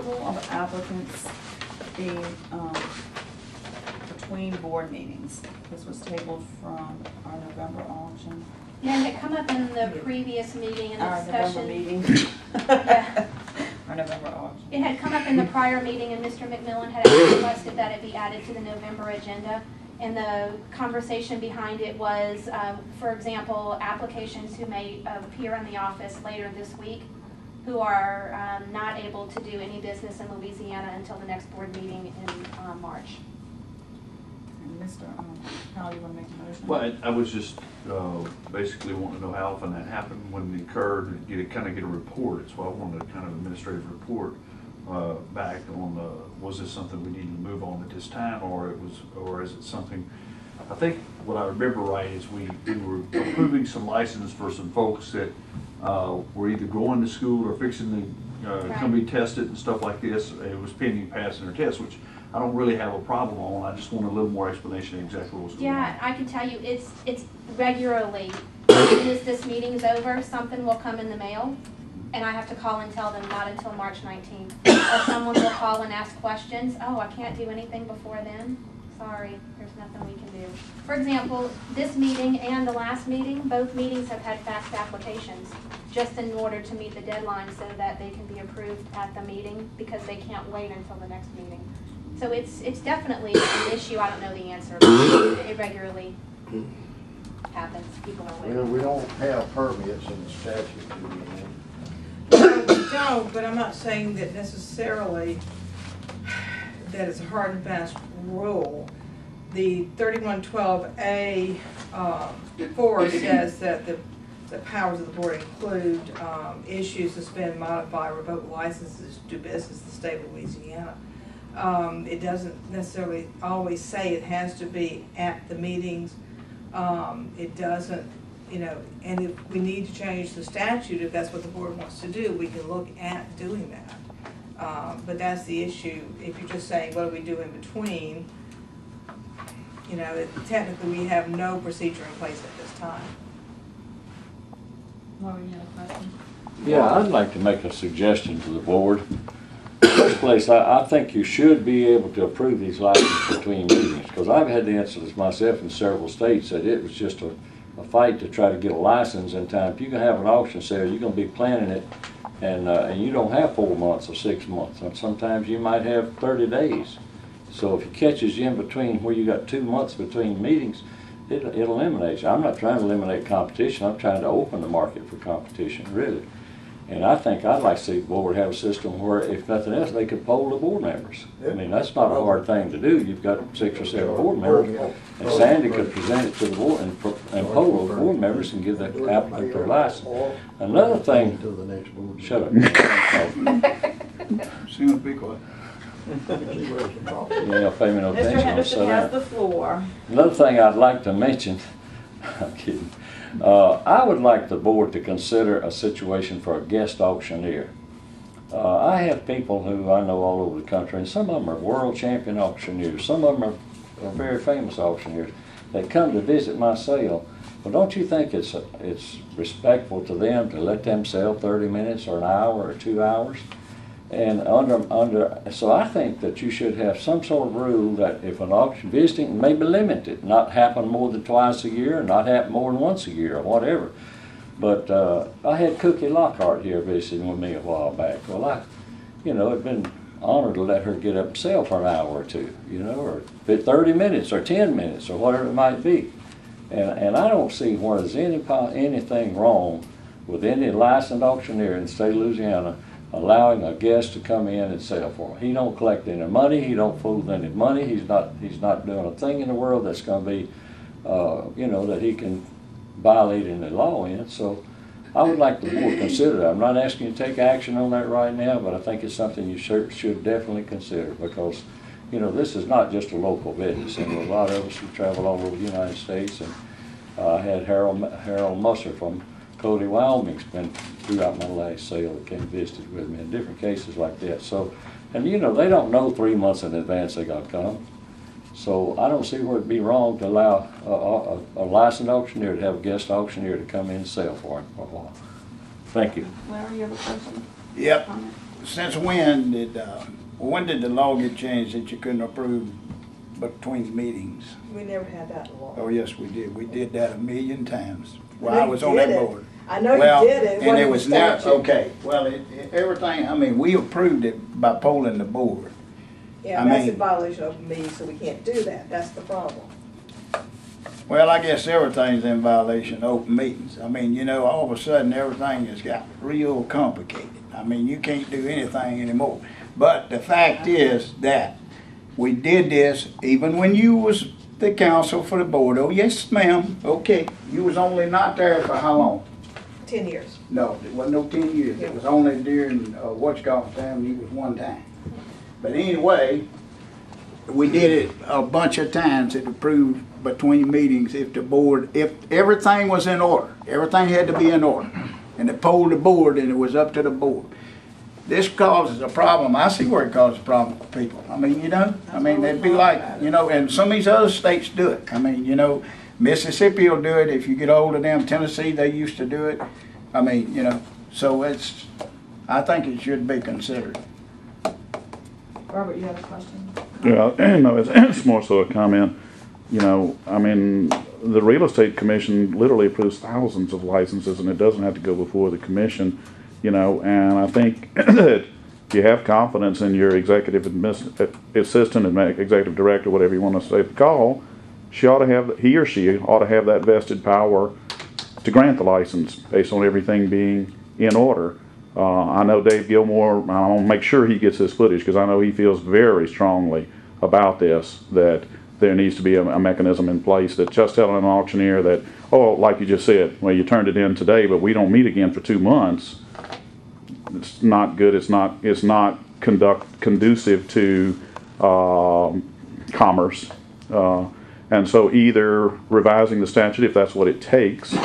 approval of applicants being, between board meetings. This was tabled from our November auction. Yeah, it had come up in the previous meeting in the Our discussion. November meeting. Yeah. Our November auction. It had come up in the prior meeting, and Mr. McMillan had requested that it be added to the November agenda. And the conversation behind it was, for example, applications who may appear in the office later this week who are not able to do any business in Louisiana until the next board meeting in March. And Mr. Powell, you want to make a motion? Well, I was just basically wanting to know how often that happened, when it occurred, kind of get a report. So I wanted a kind of administrative report back on was this something we needed to move on at this time, or is it something? I think what I remember right is we were approving some license for some folks that were either going to school or fixing to come be tested and stuff like this. It was pending passing their test, which I don't really have a problem on. I just want a little more explanation of exactly what was going on. Yeah, I can tell you, it's regularly, as soon as this meeting's over, something will come in the mail, and I have to call and tell them not until March 19th. Or someone will call and ask questions. Oh, I can't do anything before then? Sorry, there's nothing we can do. For example, this meeting and the last meeting, both meetings have had faxed applications, just in order to meet the deadline so that they can be approved at the meeting, because they can't wait until the next meeting. So it's definitely an issue. I don't know the answer, but it regularly happens. People are waiting. Well, we don't have permits in the statute, do we? We don't, but I'm not saying that necessarily that it's a hard and fast rule. The 3112A 4 says that the powers of the board include issue, suspend, modify, revoke licenses to do business in the state of Louisiana. It doesn't necessarily always say it has to be at the meetings. It doesn't, you know, and if we need to change the statute, if that's what the board wants to do, we can look at doing that. But that's the issue. If you're just saying, what do we do in between? You know, technically we have no procedure in place at this time. Lori, you had a question? Yeah, I'd like to make a suggestion to the board. In the first place, I think you should be able to approve these licenses between meetings, because I've had the incidents myself in several states that it was just a fight to try to get a license in time. If you can have an auction sale, you're going to be planning it, and you don't have 4 months or 6 months. And sometimes you might have 30 days. So if it catches you in between where you got 2 months between meetings, it eliminates you. I'm not trying to eliminate competition. I'm trying to open the market for competition, really. And I think I'd like to see the board have a system where, if nothing else, they could poll the board members. I mean, that's not a hard thing to do. You've got 6 or 7 board members, and Sandy could present it to the board and poll the board members and give the applicant their license. Another thing, shut up. She would be quiet. Yeah, pay me no Mr. attention. I'll Henderson sit has down. the floor. Another thing I'd like to mention, I'm kidding. I would like the board to consider a situation for a guest auctioneer. I have people who I know all over the country, and some of them are world champion auctioneers. Some of them are very famous auctioneers. They come to visit my sale. Well, don't you think it's respectful to them to let them sell 30 minutes or an hour or 2 hours? And so I think that you should have some sort of rule that if an auction visiting, maybe limited, not happen more than twice a year, not happen more than once a year, or whatever. But I had Cookie Lockhart here visiting with me a while back. Well, I'd been honored to let her get up and sell for an hour or two, or 30 minutes or 10 minutes or whatever it might be. And I don't see where there's anything wrong with any licensed auctioneer in the state of Louisiana allowing a guest to come in and sell for him. He don't collect any money. He don't fool with any money. He's not doing a thing in the world that's going to be, that he can violate any law in. So I would like the board to consider that. I'm not asking you to take action on that right now, but I think it's something you should definitely consider, because, this is not just a local business. And a lot of us who travel all over the United States, and I had Harold Musser from Cody, Wyoming's been throughout my last sale that came visited with me in different cases like that. So, and they don't know 3 months in advance they got to come. So I don't see where it'd be wrong to allow a licensed auctioneer to have a guest auctioneer to come in and sell for him for a while. Thank you. Larry, you have a question? Yep. Comment? since when did the law get changed that you couldn't approve between meetings? We never had that law. Oh, yes, we did. We did that 1,000,000 times. I Well, know I you was on that did it. board. I know Well, you did it. and it wasn't was a now, statute. okay, well, everything, I mean, we approved it by polling the board. Yeah, I that's mean- in violation of me, so we can't do that. That's the problem. Well, I guess everything's in violation of open meetings. I mean, you know, all of a sudden, everything has got real complicated. I mean, you can't do anything anymore. But the fact is that we did this even when you was the counsel for the board. Oh, yes, ma'am, okay. You was only not there for how long? 10 years. No, it wasn't no 10 years. It was only during, what's called time, you was one time. But anyway, we did it a bunch of times. It approved between meetings if the board, if everything was in order. Everything had to be in order. And they polled the board and it was up to the board. This causes a problem. I see where it causes a problem for people. I mean, you know, I mean, they'd be like, you know, and some of these other states do it. I mean, you know, Mississippi will do it. If you get hold of them, Tennessee, they used to do it. I mean, you know, so it's, I think it should be considered. Robert, you have a question? Yeah, no, it's more so a comment. You know, I mean, the real estate commission literally approves thousands of licenses, and it doesn't have to go before the commission. You know, and I think that you have confidence in your executive assistant and executive director, whatever you want to say the call. He or she ought to have that vested power to grant the license based on everything being in order. I know Dave Gilmore, I want to make sure he gets his footage because I know he feels very strongly about this, that there needs to be a mechanism in place that just telling an auctioneer that, oh, like you just said, well, you turned it in today, but we don't meet again for 2 months. It's not good. It's not conducive to commerce. And so either revising the statute, if that's what it takes,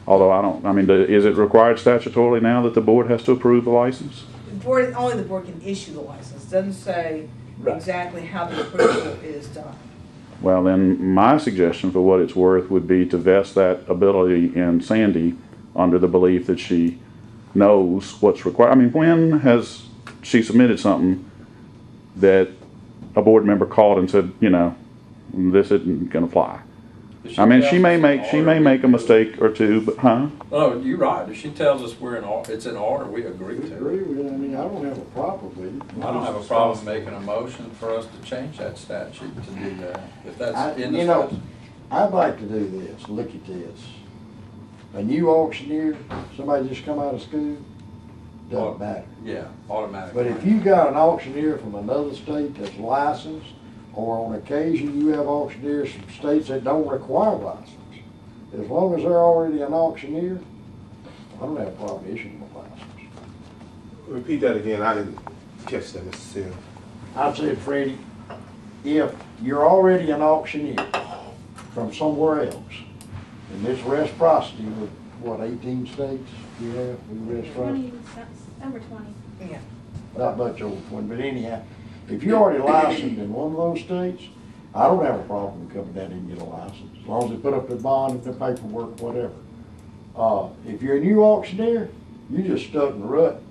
although I mean, is it required statutorily now that the board has to approve the license? Only the board can issue the license. It doesn't say exactly how the approval is done. Well, then my suggestion for what it's worth would be to vest that ability in Sandy under the belief that she knows what's required. I mean, when has she submitted something that a board member called and said, you know, this isn't going to fly? I mean, she may make a mistake or two, but No, you're right. If she tells us it's in order, we agree We to agree it. with it. I mean, I don't have a problem with it. I don't have a problem making a motion for us to change that statute to do that, if that's in the You know, statute. I'd like to do this, look at this. A new auctioneer, somebody just come out of school, doesn't matter. Yeah, automatically. But if you got an auctioneer from another state that's licensed, or on occasion you have auctioneers from states that don't require license, as long as they're already an auctioneer, I don't have a problem issuing a license. Repeat that again, I didn't catch that, Mr. Sim. I said, Freddie, if you're already an auctioneer from somewhere else, and this reciprocity with, what, 18 states you have, we reciprocity? 20, over 20. Yeah. Not much over 20, but anyhow, if you're already licensed in one of those states, I don't have a problem coming down and get a license, as long as they put up their bond and their paperwork, whatever. If you're a new auctioneer, you just stuck in the rut.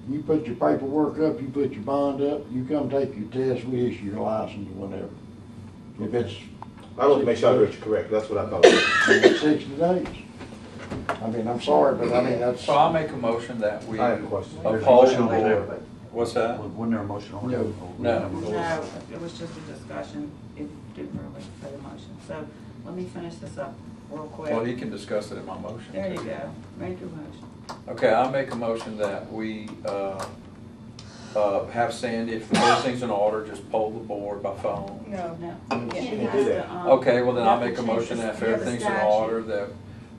You put your paperwork up, you put your bond up, you come take your test, we issue your license whenever. If it's I want to make sure I heard you correct, that's what I thought. 60 days. I mean, I'm sorry, but I mean, that's. So I'll make a motion that we I have a question. uphold the board. What's that? Wasn't there a motion on it? No. No, it was just a discussion. It didn't really say the motion. So let me finish this up real quick. Well, he can discuss it in my motion. There you too. go. Make your motion. Okay, I'll make a motion that we have Sandy, if everything's in order, just poll the board by phone. No. No. She It can has do to, that. Okay, well then I'll you make a have to motion change that if the- yeah, the everything's in statute. order, that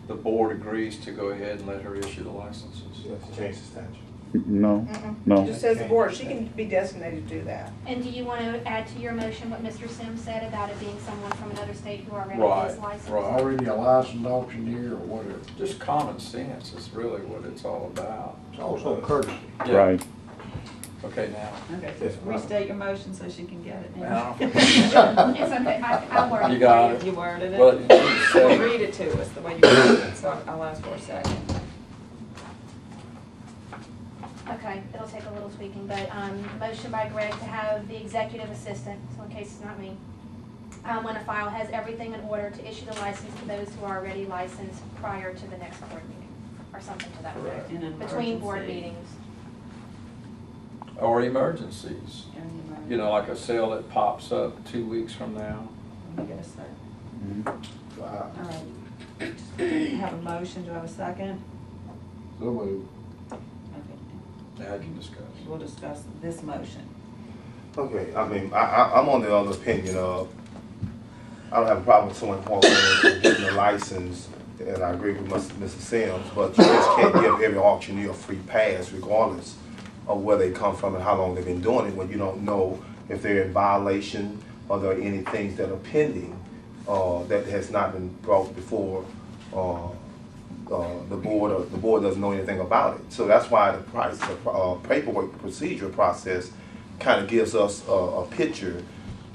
the board agrees to go ahead and let her issue the licenses. You have to change the statute. no, It no. just says the board, she can be designated to do that. And do you want to add to your motion what Mr. Sims said about it being someone from another state who already Right, is licensed? right. Already a licensed auctioneer or whatever. Just common sense is really what it's all about. It's also courtesy. Yeah. Right. Okay, now. Okay, Yes, so ma'am. restate your motion so she can get it now. Now. It's okay, I'll work it You got for it. You worded it. Well, you didn't say- Read it to us the way you worded it, so I'll ask for a second. Okay, it'll take a little tweaking, but, motion by Greg to have the executive assistant, so in case it's not me, when a file has everything in order to issue the license to those who are already licensed prior to the next board meeting, or something to that effect, In an between board emergency. meetings. Or emergencies. In the emergency. You know, like a sale that pops up 2 weeks from now. Let me get a second. Wow. All right. Just have a motion, do I have a second? So moved. Okay, Now I can discuss. we'll discuss this motion. Okay, I mean, I'm on the other opinion of, I don't have a problem with someone walking in and getting a license, and I agree with Mr. Sims, but you just can't give every auctioneer a free pass regardless of where they come from and how long they've been doing it, when you don't know if they're in violation or there are any things that are pending that has not been brought before the board, or the board doesn't know anything about it. So that's why the paperwork procedure process kind of gives us a picture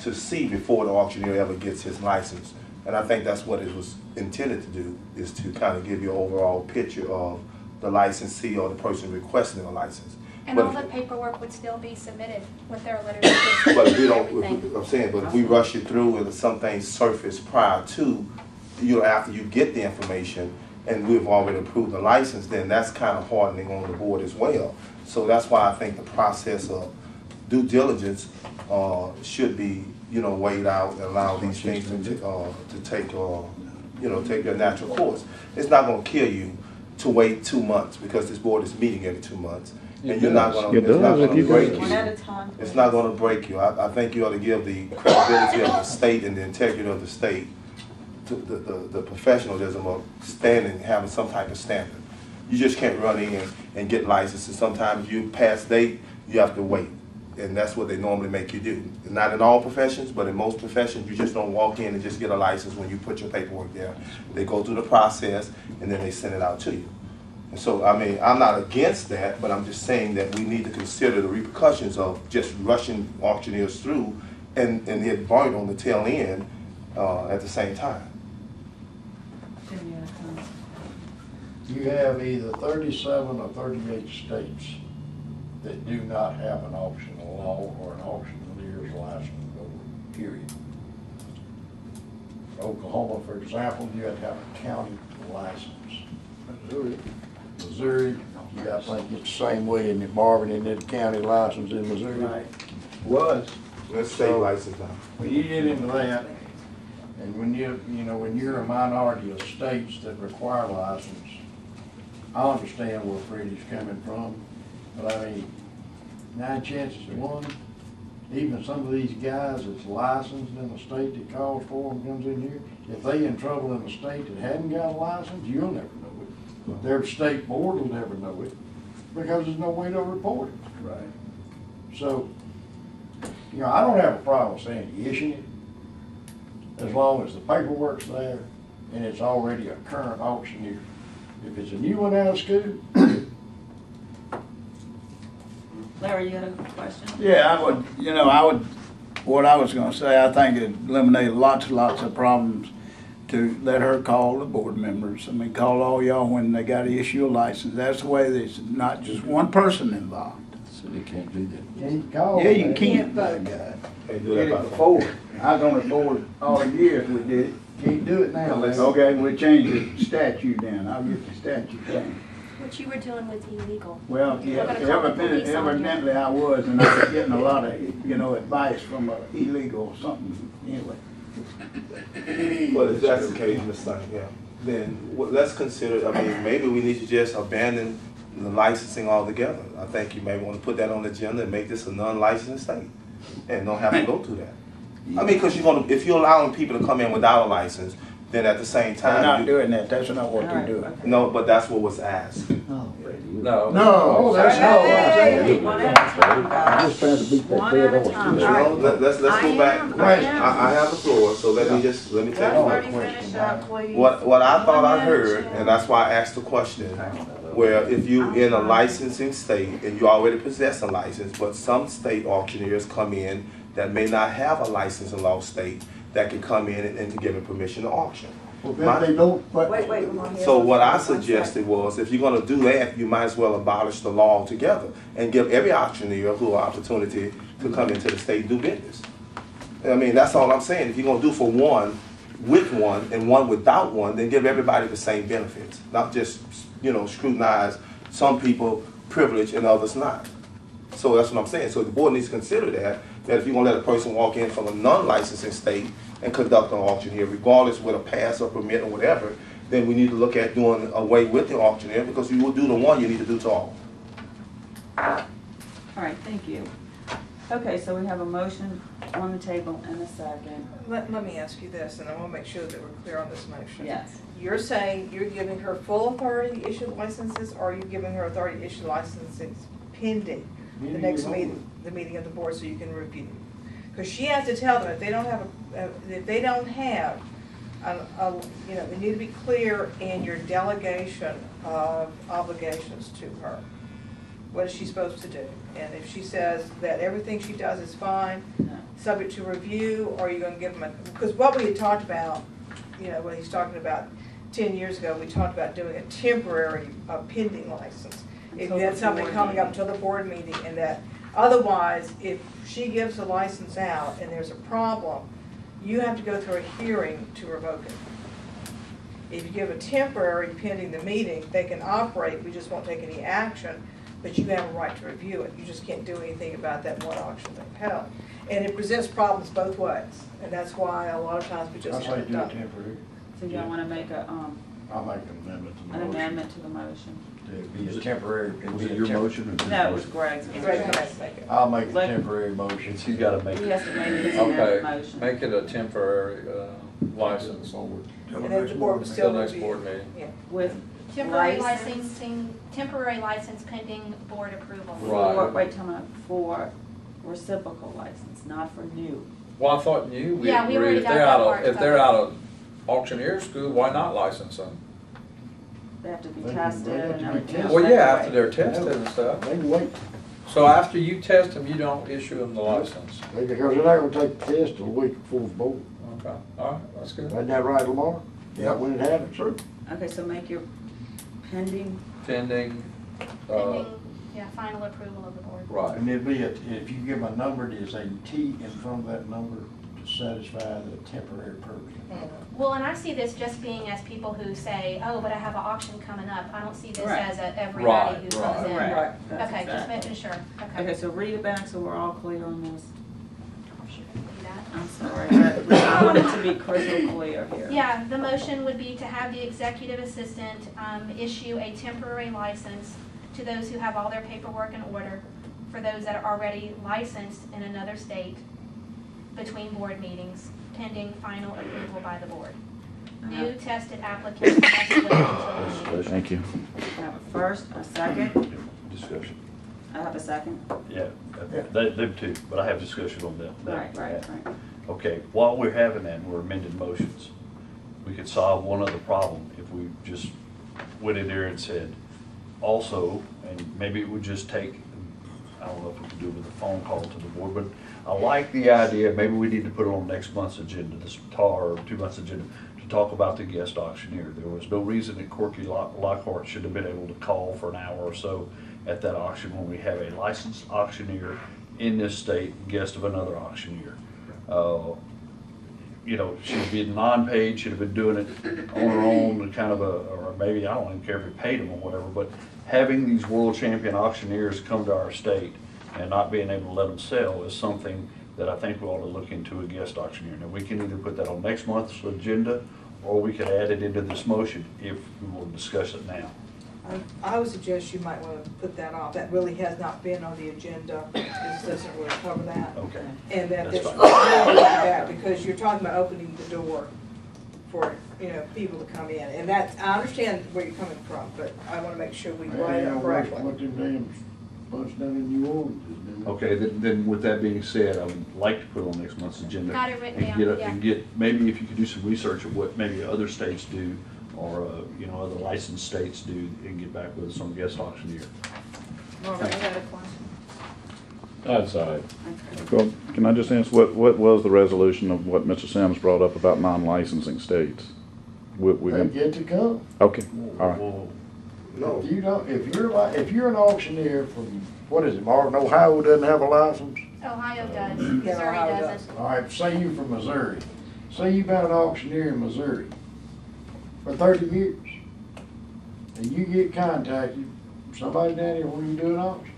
to see before the auctioneer ever gets his license. And I think that's what it was intended to do, is to kind of give you an overall picture of the licensee or the person requesting a license. And But all if- the paperwork would still be submitted with their letters But if we and don't, everything. I'm saying, but if we rush it through and some things surface prior to, you know, after you get the information and we've already approved the license, then that's kind of hardening on the board as well. So that's why I think the process of due diligence should be, you know, weighed out and allow these things to take, you know, take their natural course. It's not gonna kill you to wait 2 months, because this board is meeting every 2 months. And you're not gonna, It it's not does if gonna you break do. One at you. a time. It's not gonna break you. I think you ought to give the credibility of the state and the integrity of the state to the professionalism of standing, having some type of standard. You just can't run in and get licenses. Sometimes you pass date, you have to wait. And that's what they normally make you do. Not in all professions, but in most professions, you just don't walk in and just get a license when you put your paperwork there. They go through the process and then they send it out to you. And so, I mean, I'm not against that, but I'm just saying that we need to consider the repercussions of just rushing auctioneers through and get burnt on the tail end at the same time. Jim, you have a comment? You have either 37 or 38 states that do not have an auctional law or an auctioneer's license board, period. Oklahoma, for example, you have to have a county license. Missouri, I think it's the same way in Marvin, and then county license in Missouri. Right. Was. Let's stay licensed now. When you get into that, and when when you're a minority of states that require license, I understand where Freddie's coming from, but I mean, 9 chances to 1, even some of these guys that's licensed in the state that calls for them comes in here, if they in trouble in the state that hadn't got a license, you'll never know it. Their state board will never know it, because there's no way to report it. Right. So, I don't have a problem saying you issue it, as long as the paperwork's there and it's already a current auctioneer. If it's a new one out of school, Larry, you had a question? Yeah, what I was gonna say, I think it eliminated lots and lots of problems to let her call the board members. I mean, call all y'all when they gotta issue a license. That's the way there's not just one person involved. So they can't do that. Can't call. Yeah, you man. can't. They do did that it by before. I was on the board all the years we did it. Can't do it now, man. Okay, we'll change the statute then. I'll get the statute changed. What you were doing with illegal. Well, We're yeah, gonna call the police on you. evidently I was, and I was getting a lot of, advice from illegal or something, anyway. Well, if that's the case, Ms. Stein, yeah, then let's consider, I mean, maybe we need to just abandon the licensing altogether. I think you may want to put that on the agenda and make this a non-licensed state and don't have to go through that. I mean, because if you're allowing people to come in without a license, then at the same They're time. not doing that, that's not what they're doing. No, but that's what was asked. No. No, that's not what I'm saying. One at a time, I'm just guys. trying to beat that One dead at a horse. time. No, All right. let's go back. I have the floor, so let me take Let it. Freddie finish up, please. What I thought I One at a heard, time. and that's why I asked the question, where if you in a licensing state and you already possess a license, but some state auctioneers come in that may not have a license in law state that can come in and give them permission to auction. Well, then they don't, but. Wait, Lamar, he has So one what I second. suggested was, if you're gonna do that, you might as well abolish the law altogether and give every auctioneer who an opportunity to come into the state and do business. I mean, that's all I'm saying. If you're gonna do for one with one and one without one, then give everybody the same benefits, not just, scrutinize some people privileged and others not. So that's what I'm saying. So the board needs to consider that if you're gonna let a person walk in from a non-licensing state and conduct an auction here, regardless with a pass or permit or whatever, then we need to look at doing away with the auctioneer, because you will do the one, you need to do to all. All right, thank you. Okay, so we have a motion on the table and a second. Let me ask you this, and I want to make sure that we're clear on this motion. Yes. You're saying you're giving her full authority to issue licenses, or are you giving her authority to issue licenses pending the next meeting, the meeting of the board, so you can review? Because she has to tell them if they don't have they need to be clear in your delegation of obligations to her. What is she supposed to do? And if she says that everything she does is fine, subject to review, or are you going to give them because what we had talked about, when he's talking about 10 years ago, we talked about doing a temporary pending license. If you had something coming up until the board meeting, and that otherwise, if she gives a license out and there's a problem, you have to go through a hearing to revoke it. If you give a temporary pending the meeting, they can operate, we just won't take any action, but you have a right to review it. You just can't do anything about that one auction they've held. And it presents problems both ways, and that's why a lot of times we just I say have it do it done. temporary. So y'all want to make I'll make an amendment to the an motion. amendment to the motion? To be a temporary. Was it your motion or his No, it was motion? Greg's. Greg, go ahead, make it. I'll make a Let- temporary motion. She's gotta make He it. has to make his amendment Okay, motion. make it a temporary license And then the board was until still next review. board meeting. Yeah. With Temporary license. temporary license pending board approval. Right. Wait, tell me, for reciprocal license, not for new. Well, I thought we Yeah, we agreed already if got they're that out part of, if they're covered. out of auctioneer school, why not license them? They have to be They tested have to and be everything. tested. Well, yeah, after they're tested and stuff. They can wait, So after you test them, you don't issue them the license? because they're not gonna take the test till the week before the board. Okay, all right, that's good. Isn't that right, Lamar? Yeah, when it happens, sir. Okay, so make your pending, Pending, Pending, final approval of the board. right. And it'd be, if you give them a number, there's a T in front of that number to satisfy the temporary permit. Well, and I see this just being as people who say, oh, but I have an auction coming up. I don't see this Right. as everybody Right, who right. comes in. Right. That's Okay, just exactly. making sure. Okay, Okay. so read it back so we're all clear on this. Should we do that? I'm sorry, but I want it to be crystal clear here. Yeah, the motion would be to have the executive assistant issue a temporary license to those who have all their paperwork in order, for those that are already licensed in another state between board meetings, pending final approval by the board. New tested applicants must wait until the meeting. Thank you. I have a first, a second, Discussion. I have a second. Yeah, them too, but I have discussion on them. Right. Okay, while we're having that, and we're amending motions, we could solve one other problem if we just went in there and said, also, and maybe it would just take, I don't know if we could do it with a phone call to the board, but I like the idea, maybe we need to put it on next month's agenda, or 2 months' agenda, to talk about the guest auctioneer. There was no reason that Corky Lockhart should have been able to call for an hour or so at that auction when we have a licensed auctioneer in this state, guest of another auctioneer. She'd been non-paid, should have been doing it on her own, kind of or maybe, I don't even care if we paid them or whatever, but having these world champion auctioneers come to our state and not being able to let them sell is something that I think we ought to look into a guest auctioneer. Now, we can either put that on next month's agenda, or we could add it into this motion if we will discuss it now. I would suggest you might want to put that off. That really has not been on the agenda. This doesn't really cover that. Okay. And that That's this fine. really look at that, because you're talking about opening the door for, people to come in. And that, I understand where you're coming from, but I want to make sure we write it correctly. What them damn bunch down in New Orleans is doing. Okay, then with that being said, I would like to put it on next month's agenda. Got it written and down, And get, maybe if you could do some research of what maybe other states do, or, other licensed states do, and get back with us on guest auctioneer. Robert, you had a question? That's all right. Okay. Well, can I just ask, what was the resolution of what Mr. Sims brought up about non-licensing states? we They can, get to come. okay, all right. Well, no. If you don't, if you're an auctioneer from, what is it, Marvin, Ohio doesn't have a license? Ohio does, Missouri Ohio doesn't. All right, say you from Missouri. Say you've been an auctioneer in Missouri for 30 years. And you get contacted, somebody down here when you do an auction.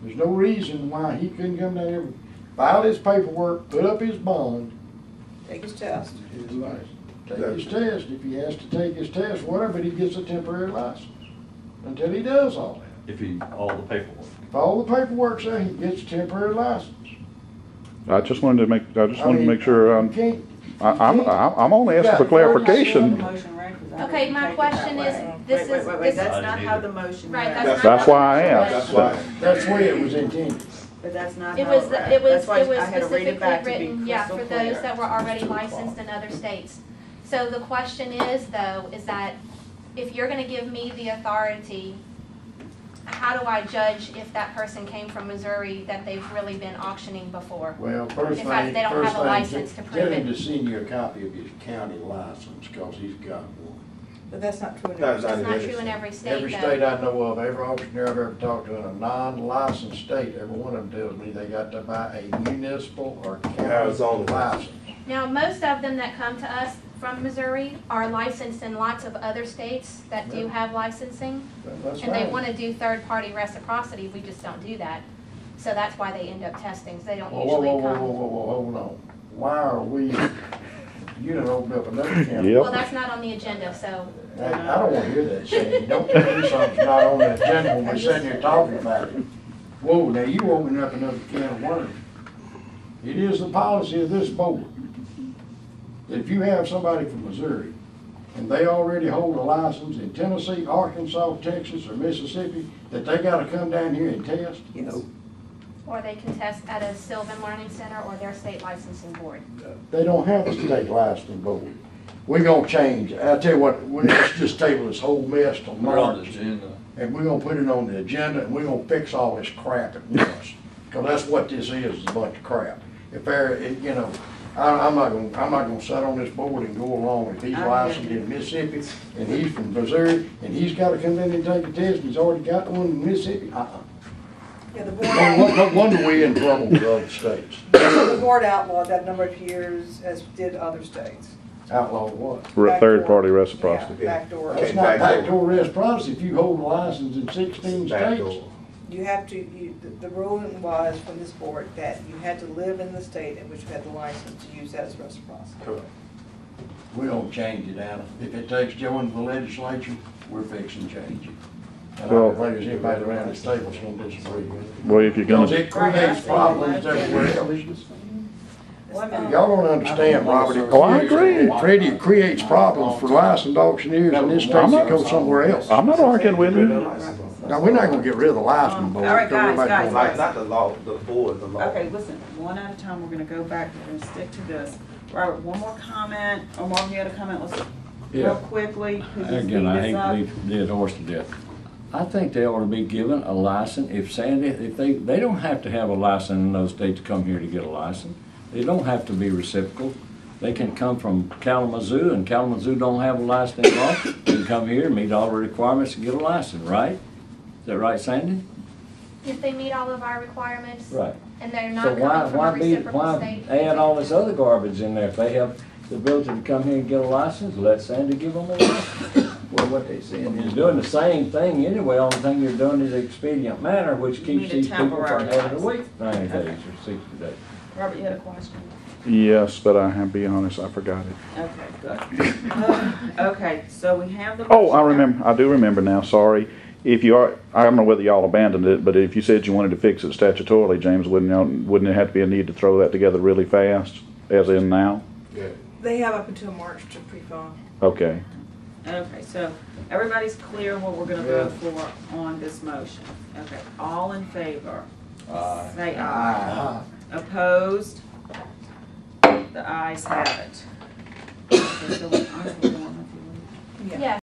There's no reason why he couldn't come down here, file his paperwork, put up his bond, Take his test. take his test. If he has to take his test, whatever, but he gets a temporary license until he does all that. If he, all the paperwork. If all the paperwork's there, he gets a temporary license. I just wanted to make sure, You can't. I'm only asking for The clarification. motion, right? 'Cause I Okay, didn't my take it question that is, way. this Wait, is- wait, this- that's I not didn't how either. the motion Right, read. That's why I asked. That's why. That's the way it was intended. But that's not It how was, it read. it was, That's why it was I had to read specifically it back to be written, yeah, crystal for those clear. that were already licensed in other states. So the question is, though, is that if you're gonna give me the authority, how do I judge if that person came from Missouri that they've really been auctioning before? Well, first In fact, thing, they don't first have a license to thing, prove get him it. to send you a copy of his county license, cause he's got one. But that's not true in That's That's every not in true in every every state, Every though. state I know of, every auctioneer I've ever talked to in a non-licensed state, every one of them tells me they got to buy a municipal or county Arizona. license. Now, most of them that come to us from Missouri are licensed in lots of other states that do have licensing. That's And they fine. want to do third-party reciprocity, we just don't do that. So that's why they end up testing, so they don't Whoa, usually whoa, whoa, come. whoa, whoa, hold on. Why are we, you done opened up another can. Yep. Well, that's not on the agenda, so, Hey, I don't wanna hear that, Sandy. Don't tell me something's not on the agenda when we're sitting here talking about it. Whoa, now you opened up another can of worms. It is the policy of this board that if you have somebody from Missouri and they already hold a license in Tennessee, Arkansas, Texas, or Mississippi, that they gotta come down here and test? Yes. or they can test at a Sylvan Learning Center or their state licensing board. They don't have a state licensing board. We're gonna change. I'll tell you what, let's just table this whole mess till We're on the March. agenda. And we're gonna put it on the agenda, and we're gonna fix all this crap at once. Cause that's what this is a bunch of crap. If there, you know, I'm not gonna sit on this board and go along if he's licensed in Mississippi, and he's from Missouri, and he's gotta come in and take a test, and he's already got one in Mississippi. Yeah, the No wonder we in trouble with other states. board outlawed that number of years, as did other states. Outlaw what? Third-party reciprocity. Yeah, backdoor. That's not backdoor reciprocity if you hold a license in 16 states. Backdoor. You have to, the ruling was from this board that you had to live in the state in which you had the license to use that as reciprocity. Correct. We don't change it, Anna. If it takes joining the legislature, we're fixing to change it. And I don't think there's anybody around this table that's gonna disagree with it. Well, if you're Because gonna, it creates problems everywhere else. Well, I mean, Y'all don't understand, Robert. Oh, I agree. It creates problems for licensed auctioneers in this state that go somewhere else. I'm not arguing with you. Now, we're not gonna get rid of the licensing board. All right, guys, Everybody- guys. Not the law, the board, the law. Okay, listen, one at a time, we're gonna go back, we're gonna stick to this. Robert, one more comment, or Marvin, you had a comment, let's, Yeah. real quickly, could you speed Again, I this hate up? to beat the dead horse to death. I think they ought to be given a license. If Sandy, if they don't have to have a license in those states to come here to get a license. They don't have to be reciprocal. They can come from Kalamazoo, and Kalamazoo don't have a license at all. They can come here, meet all the requirements, and get a license, right? Is that right, Sandy? If they meet all of our requirements. Right. And they're So not coming from a reciprocal why state. add all this other garbage in there? If they have the ability to come here and get a license, let Sandy give them a license. Well, what they saying You're is, doing the same thing anyway, only thing you're doing is expedient manner, which You keeps need a these people temporary from having to license. wait 90 days Okay. or 60 days. Robert, you had a question? Yes, but I have to be honest, I forgot it. Okay, good. Okay, so we have the. Oh, I motion. remember, I do remember now, sorry. If you are, I don't know whether y'all abandoned it, but if you said you wanted to fix it statutorily, James, wouldn't it have to be a need to throw that together really fast, as in now? Yeah. They have up until March to pre-file. Okay. Okay, so everybody's clear what we're gonna vote for on this motion. Okay, all in favor? Say aye. Opposed? The ayes have it. Okay, so we're on to the one. Yeah.